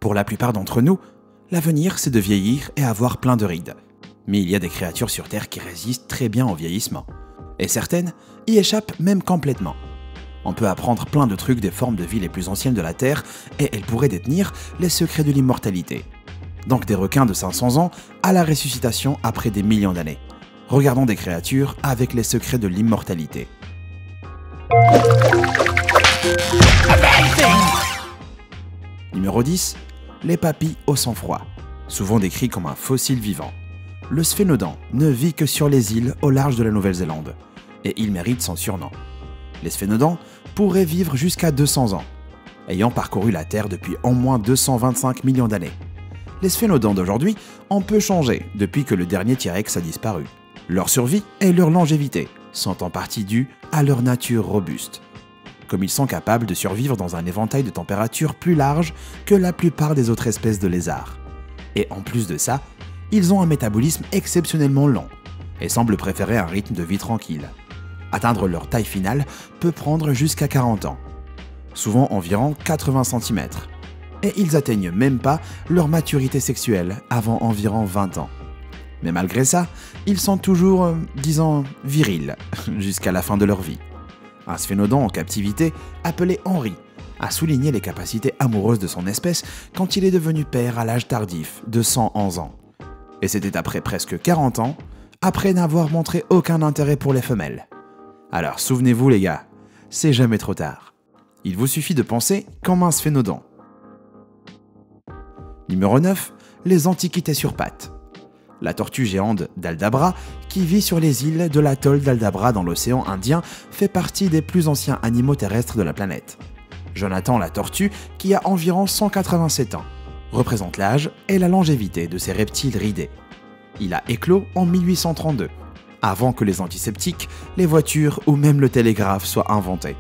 Pour la plupart d'entre nous, l'avenir c'est de vieillir et avoir plein de rides. Mais il y a des créatures sur Terre qui résistent très bien au vieillissement. Et certaines y échappent même complètement. On peut apprendre plein de trucs des formes de vie les plus anciennes de la Terre et elles pourraient détenir les secrets de l'immortalité. Donc des requins de 500 ans à la ressuscitation après des millions d'années. Regardons des créatures avec les secrets de l'immortalité. Numéro 10. Les papilles au sang-froid. Souvent décrit comme un fossile vivant. Le sphénodon ne vit que sur les îles au large de la Nouvelle-Zélande. Et il mérite son surnom. Les sphénodons pourraient vivre jusqu'à 200 ans, ayant parcouru la Terre depuis au moins 225 millions d'années. Les sphénodons d'aujourd'hui ont peu changé depuis que le dernier T-Rex a disparu. Leur survie et leur longévité sont en partie dues à leur nature robuste, comme ils sont capables de survivre dans un éventail de températures plus large que la plupart des autres espèces de lézards. Et en plus de ça, ils ont un métabolisme exceptionnellement lent et semblent préférer un rythme de vie tranquille. Atteindre leur taille finale peut prendre jusqu'à 40 ans, souvent environ 80 cm, et ils atteignent même pas leur maturité sexuelle avant environ 20 ans. Mais malgré ça, ils sont toujours, disons, virils jusqu'à la fin de leur vie. Un sphénodon en captivité, appelé Henry, a souligné les capacités amoureuses de son espèce quand il est devenu père à l'âge tardif de 111 ans. Et c'était après presque 40 ans, après n'avoir montré aucun intérêt pour les femelles. Alors souvenez-vous les gars, c'est jamais trop tard. Il vous suffit de penser comme un sphénodon. Numéro 9. Les antiquités sur pattes. La tortue géante d'Aldabra, qui vit sur les îles de l'atoll d'Aldabra dans l'océan Indien, fait partie des plus anciens animaux terrestres de la planète. Jonathan la tortue, qui a environ 187 ans, représente l'âge et la longévité de ces reptiles ridés. Il a éclos en 1832, avant que les antiseptiques, les voitures ou même le télégraphe soient inventés.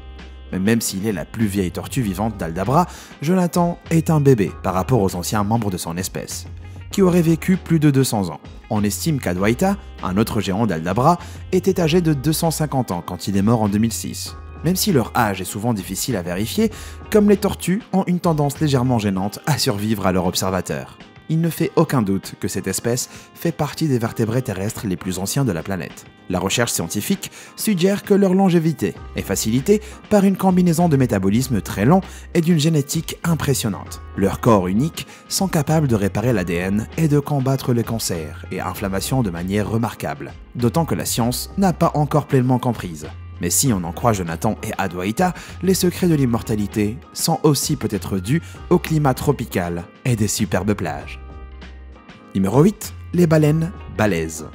Mais même s'il est la plus vieille tortue vivante d'Aldabra, Jonathan est un bébé par rapport aux anciens membres de son espèce, qui auraient vécu plus de 200 ans. On estime qu'Adwaita, un autre géant d'Aldabra, était âgé de 250 ans quand il est mort en 2006. Même si leur âge est souvent difficile à vérifier, comme les tortues ont une tendance légèrement gênante à survivre à leur observateur. Il ne fait aucun doute que cette espèce fait partie des vertébrés terrestres les plus anciens de la planète. La recherche scientifique suggère que leur longévité est facilitée par une combinaison de métabolisme très long et d'une génétique impressionnante. Leurs corps uniques sont capables de réparer l'ADN et de combattre les cancers et inflammations de manière remarquable, d'autant que la science n'a pas encore pleinement comprise. Mais si on en croit Jonathan et Adwaita, les secrets de l'immortalité sont aussi peut-être dus au climat tropical et des superbes plages. Numéro 8. Les baleines balèzes.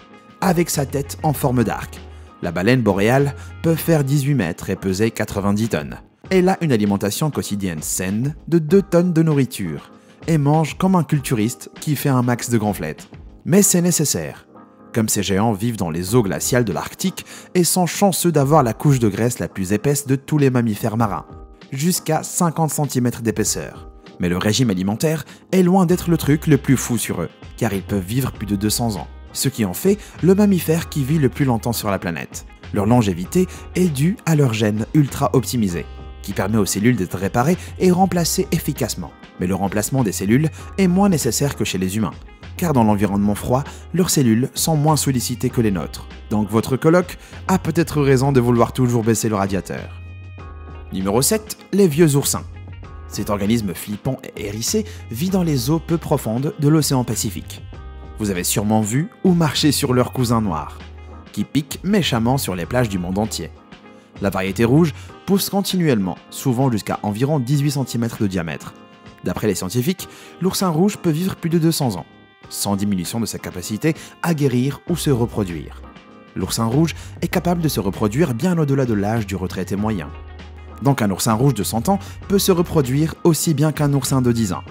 Avec sa tête en forme d'arc, la baleine boréale peut faire 18 mètres et peser 90 tonnes. Elle a une alimentation quotidienne saine de 2 tonnes de nourriture et mange comme un culturiste qui fait un max de gonflettes. Mais c'est nécessaire, comme ces géants vivent dans les eaux glaciales de l'Arctique et sont chanceux d'avoir la couche de graisse la plus épaisse de tous les mammifères marins, jusqu'à 50 cm d'épaisseur. Mais le régime alimentaire est loin d'être le truc le plus fou sur eux, car ils peuvent vivre plus de 200 ans, ce qui en fait le mammifère qui vit le plus longtemps sur la planète. Leur longévité est due à leur gène ultra optimisé, qui permet aux cellules d'être réparées et remplacées efficacement. Mais le remplacement des cellules est moins nécessaire que chez les humains, car dans l'environnement froid, leurs cellules sont moins sollicitées que les nôtres. Donc votre coloc a peut-être raison de vouloir toujours baisser le radiateur. Numéro 7. Les vieux oursins. Cet organisme flippant et hérissé vit dans les eaux peu profondes de l'océan Pacifique. Vous avez sûrement vu ou marché sur leurs cousins noirs, qui piquent méchamment sur les plages du monde entier. La variété rouge pousse continuellement, souvent jusqu'à environ 18 cm de diamètre. D'après les scientifiques, l'oursin rouge peut vivre plus de 200 ans, sans diminution de sa capacité à guérir ou se reproduire. L'oursin rouge est capable de se reproduire bien au-delà de l'âge du retraité moyen. Donc un oursin rouge de 100 ans peut se reproduire aussi bien qu'un oursin de 10 ans.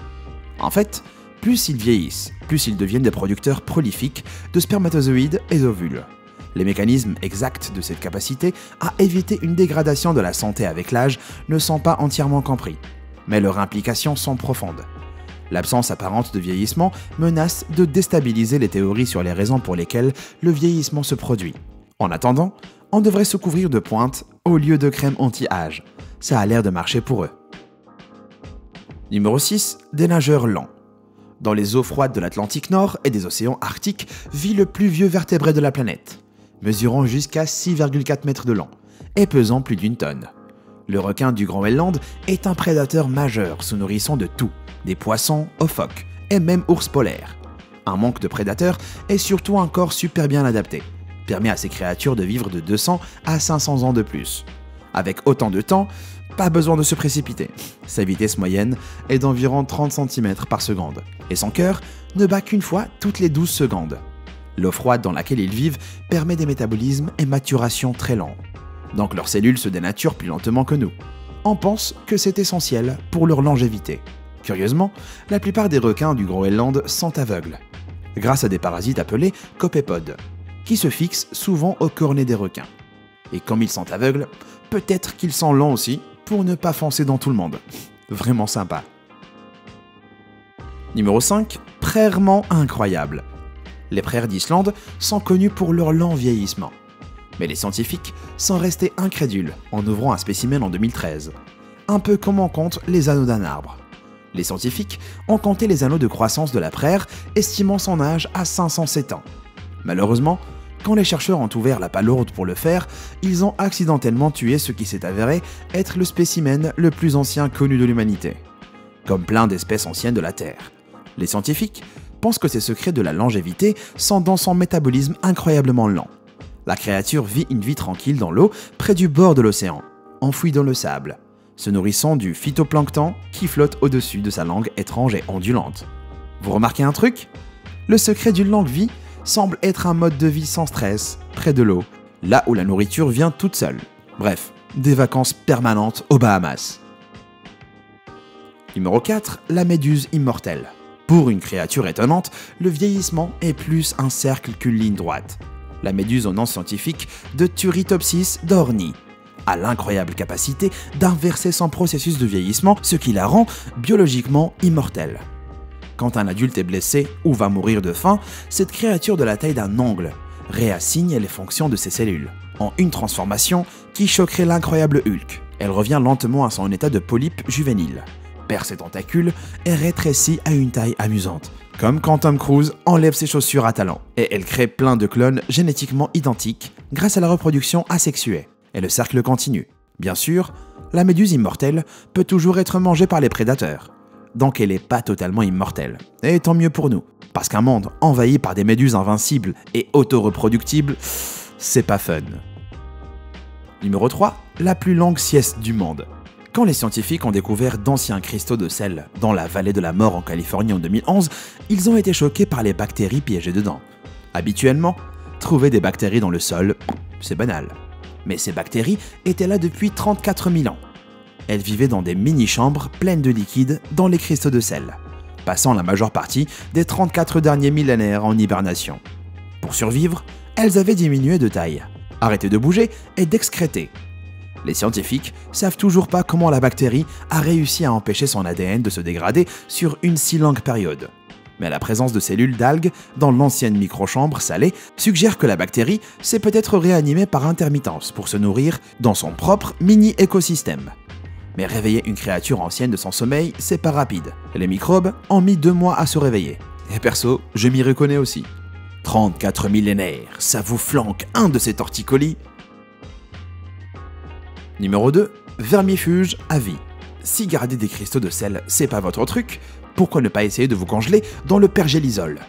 En fait, plus ils vieillissent, plus ils deviennent des producteurs prolifiques de spermatozoïdes et d'ovules. Les mécanismes exacts de cette capacité à éviter une dégradation de la santé avec l'âge ne sont pas entièrement compris, mais leurs implications sont profondes. L'absence apparente de vieillissement menace de déstabiliser les théories sur les raisons pour lesquelles le vieillissement se produit. En attendant, on devrait se couvrir de pointe au lieu de crème anti-âge. Ça a l'air de marcher pour eux. Numéro 6, des nageurs lents. Dans les eaux froides de l'Atlantique Nord et des océans arctiques vit le plus vieux vertébré de la planète, mesurant jusqu'à 6,4 mètres de long et pesant plus d'1 tonne. Le requin du Groenland est un prédateur majeur se nourrissant de tout, des poissons aux phoques et même ours polaires. Un manque de prédateurs et surtout un corps super bien adapté permet à ces créatures de vivre de 200 à 500 ans de plus. Avec autant de temps, pas besoin de se précipiter. Sa vitesse moyenne est d'environ 30 cm par seconde et son cœur ne bat qu'une fois toutes les 12 secondes. L'eau froide dans laquelle ils vivent permet des métabolismes et maturations très lents. Donc leurs cellules se dénaturent plus lentement que nous. On pense que c'est essentiel pour leur longévité. Curieusement, la plupart des requins du Groenland sont aveugles, grâce à des parasites appelés copépodes, qui se fixent souvent au cornet des requins. Et comme ils sont aveugles, peut-être qu'ils sont lents aussi pour ne pas foncer dans tout le monde. Vraiment sympa. Numéro 5, prairement incroyable. Les prairies d'Islande sont connues pour leur lent vieillissement. Mais les scientifiques sont restés incrédules en ouvrant un spécimen en 2013. Un peu comme on compte les anneaux d'un arbre. Les scientifiques ont compté les anneaux de croissance de la prairie, estimant son âge à 507 ans. Malheureusement, quand les chercheurs ont ouvert la palourde pour le faire, ils ont accidentellement tué ce qui s'est avéré être le spécimen le plus ancien connu de l'humanité. Comme plein d'espèces anciennes de la Terre. Les scientifiques pensent que ces secrets de la longévité sont dans son métabolisme incroyablement lent. La créature vit une vie tranquille dans l'eau près du bord de l'océan, enfouie dans le sable, se nourrissant du phytoplancton qui flotte au-dessus de sa langue étrange et ondulante. Vous remarquez un truc? Le secret d'une longue vie semble être un mode de vie sans stress, près de l'eau, là où la nourriture vient toute seule. Bref, des vacances permanentes aux Bahamas. Numéro 4, la méduse immortelle. Pour une créature étonnante, le vieillissement est plus un cercle qu'une ligne droite. La méduse au nom scientifique de Turritopsis dohrnii a l'incroyable capacité d'inverser son processus de vieillissement, ce qui la rend biologiquement immortelle. Quand un adulte est blessé ou va mourir de faim, cette créature de la taille d'un ongle réassigne les fonctions de ses cellules, en une transformation qui choquerait l'incroyable Hulk. Elle revient lentement à son état de polype juvénile, perd ses tentacules et rétrécit à une taille amusante, comme quand Tom Cruise enlève ses chaussures à talons. Et elle crée plein de clones génétiquement identiques grâce à la reproduction asexuée. Et le cercle continue. Bien sûr, la méduse immortelle peut toujours être mangée par les prédateurs. Donc elle n'est pas totalement immortelle. Et tant mieux pour nous. Parce qu'un monde envahi par des méduses invincibles et auto-reproductibles, c'est pas fun. Numéro 3, la plus longue sieste du monde. Quand les scientifiques ont découvert d'anciens cristaux de sel dans la vallée de la mort en Californie en 2011, ils ont été choqués par les bactéries piégées dedans. Habituellement, trouver des bactéries dans le sol, c'est banal. Mais ces bactéries étaient là depuis 34 000 ans. Elles vivaient dans des mini-chambres pleines de liquide dans les cristaux de sel, passant la majeure partie des 34 derniers millénaires en hibernation. Pour survivre, elles avaient diminué de taille, arrêté de bouger et d'excréter. Les scientifiques savent toujours pas comment la bactérie a réussi à empêcher son ADN de se dégrader sur une si longue période. Mais la présence de cellules d'algues dans l'ancienne microchambre salée suggère que la bactérie s'est peut-être réanimée par intermittence pour se nourrir dans son propre mini-écosystème. Mais réveiller une créature ancienne de son sommeil, c'est pas rapide. Les microbes ont mis 2 mois à se réveiller. Et perso, je m'y reconnais aussi. 34 millénaires, ça vous flanque un de ces torticolis. Numéro 2, vermifuge à vie. Si garder des cristaux de sel, c'est pas votre truc, pourquoi ne pas essayer de vous congeler dans le pergélisol?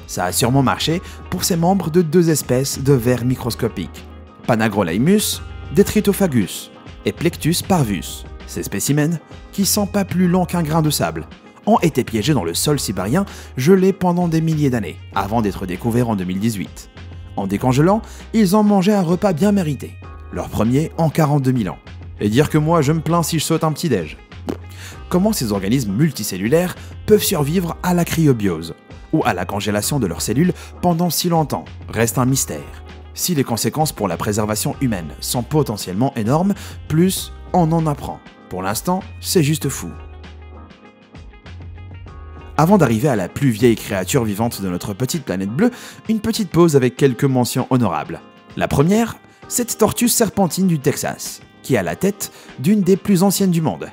Ça a sûrement marché pour ces membres de 2 espèces de vers microscopiques, Panagrolaimus detritophagus et Plectus parvus. Ces spécimens, qui sont pas plus longs qu'un grain de sable, ont été piégés dans le sol sibérien gelé pendant des milliers d'années, avant d'être découverts en 2018. En décongelant, ils ont mangé un repas bien mérité, leur premier en 42 000 ans. Et dire que moi je me plains si je saute un petit déj. Comment ces organismes multicellulaires peuvent survivre à la cryobiose ou à la congélation de leurs cellules pendant si longtemps reste un mystère. Si les conséquences pour la préservation humaine sont potentiellement énormes, plus on en apprend. Pour l'instant, c'est juste fou. Avant d'arriver à la plus vieille créature vivante de notre petite planète bleue, une petite pause avec quelques mentions honorables. La première, cette tortue serpentine du Texas, qui a la tête d'une des plus anciennes du monde.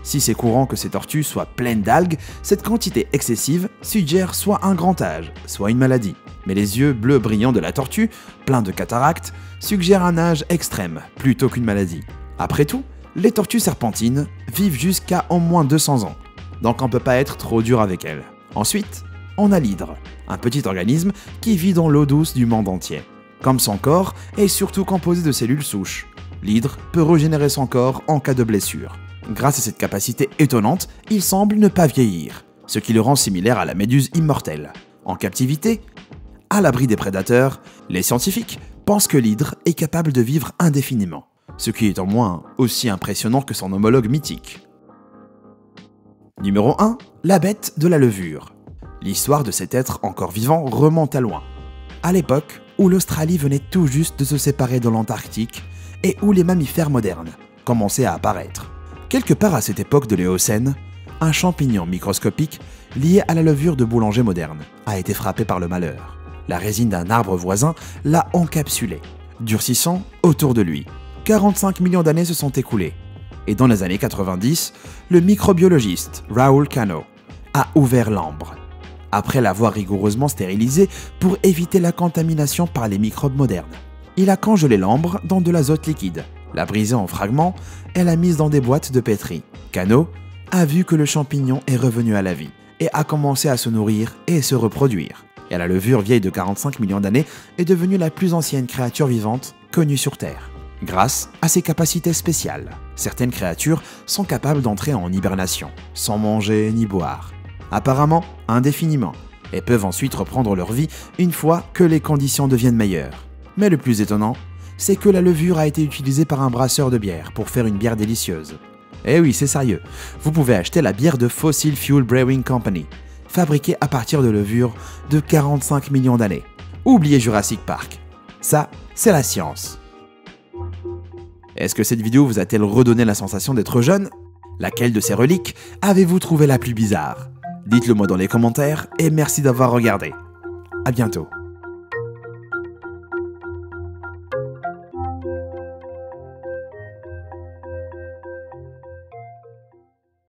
Si c'est courant que ces tortues soient pleines d'algues, cette quantité excessive suggère soit un grand âge, soit une maladie. Mais les yeux bleus brillants de la tortue, pleins de cataractes, suggèrent un âge extrême plutôt qu'une maladie. Après tout, les tortues serpentines vivent jusqu'à au moins 200 ans, donc on peut pas être trop dur avec elles. Ensuite, on a l'hydre, un petit organisme qui vit dans l'eau douce du monde entier. Comme son corps est surtout composé de cellules souches, l'hydre peut régénérer son corps en cas de blessure. Grâce à cette capacité étonnante, il semble ne pas vieillir, ce qui le rend similaire à la méduse immortelle. En captivité, à l'abri des prédateurs, les scientifiques pensent que l'hydre est capable de vivre indéfiniment, ce qui est en moins aussi impressionnant que son homologue mythique. Numéro 1. La bête de la levure. L'histoire de cet être encore vivant remonte à loin. À l'époque où l'Australie venait tout juste de se séparer de l'Antarctique et où les mammifères modernes commençaient à apparaître. Quelque part à cette époque de l'Éocène, un champignon microscopique lié à la levure de boulanger moderne a été frappé par le malheur. La résine d'un arbre voisin l'a encapsulé, durcissant autour de lui. 45 millions d'années se sont écoulées. Et dans les années 90, le microbiologiste Raoul Cano a ouvert l'ambre, après l'avoir rigoureusement stérilisé pour éviter la contamination par les microbes modernes. Il a congelé l'ambre dans de l'azote liquide, l'a brisé en fragments et l'a mise dans des boîtes de pétri. Cano a vu que le champignon est revenu à la vie et a commencé à se nourrir et se reproduire. Et la levure vieille de 45 millions d'années est devenue la plus ancienne créature vivante connue sur Terre. Grâce à ses capacités spéciales, certaines créatures sont capables d'entrer en hibernation, sans manger ni boire, apparemment indéfiniment, et peuvent ensuite reprendre leur vie une fois que les conditions deviennent meilleures. Mais le plus étonnant, c'est que la levure a été utilisée par un brasseur de bière pour faire une bière délicieuse. Eh oui, c'est sérieux, vous pouvez acheter la bière de Fossil Fuel Brewing Company, fabriquée à partir de levure de 45 millions d'années. Oubliez Jurassic Park. Ça, c'est la science. Est-ce que cette vidéo vous a-t-elle redonné la sensation d'être jeune? Laquelle de ces reliques avez-vous trouvé la plus bizarre? Dites-le moi dans les commentaires et merci d'avoir regardé. À bientôt.